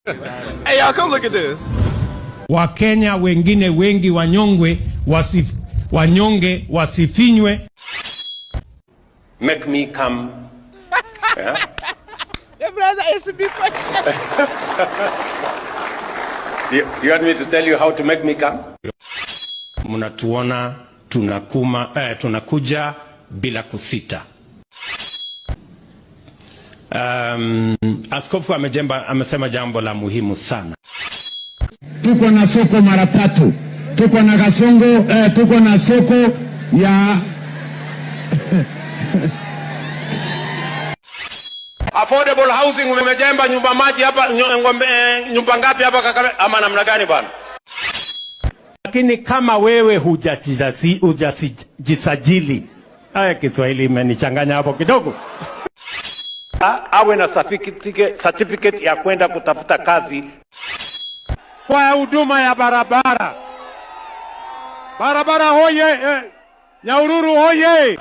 Hey, y'all, come look at this. Wakenya wengine wengi wanyonge wasifinywe. Make me come. Yeah? Your brother is to be You want me to tell you how to make me come? Mnatuona tunakuja bila kusita. Askofu amesema jambo la muhimu sana. Tuko na soko mara tatu. Tuko na Kasongo, tuko na soko ya Affordable housing umejemba nyumba maji hapa nyumba ngapi hapa kaka ama namna gani bwana? Lakini kama wewe hujasajili, haya Kiswahili imenichanganya hapo kidogo. Awe na certificate ya kwenda kutafuta kazi Kwa huduma ya barabara. Barabara hoye, Nyahururu hoye.